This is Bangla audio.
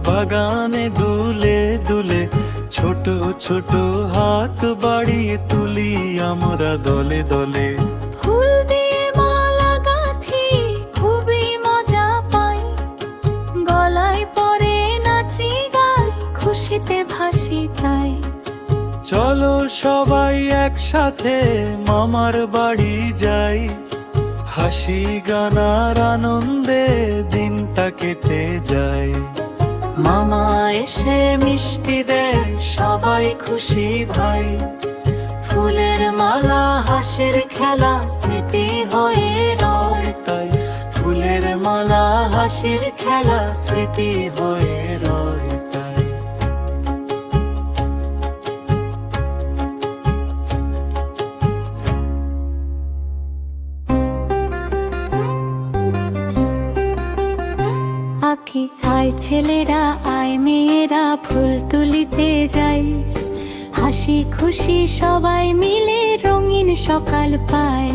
বাগানে দুলে দুলে ছোট ছোট হাত বাড়িয়ে তুলি আমরা দলে দলে। ফুল দিয়ে মালা গাঁথি খুবই মজা পাই, গলায় পরে নাচি গাই খুশিতে ভাসি তাই। চলো সবাই একসাথে মামার বাড়ি যাই, হাসি গানার আনন্দে দিনটা কেটে যায়। মামা এসে মিষ্টি দেয় সবাই খুশি ভাই, ফুলের মালা হাসির খেলা স্মৃতি হয়ে রয় তাই। ফুলের মালা হাসির খেলা স্মৃতি হয়ে রয় তাই। আঁকি আয় ছেলেরা আয় মেয়েরা ফুল তুলিতে যাই, হাসি খুশি সবাই মিলে রঙিন সকাল পাই।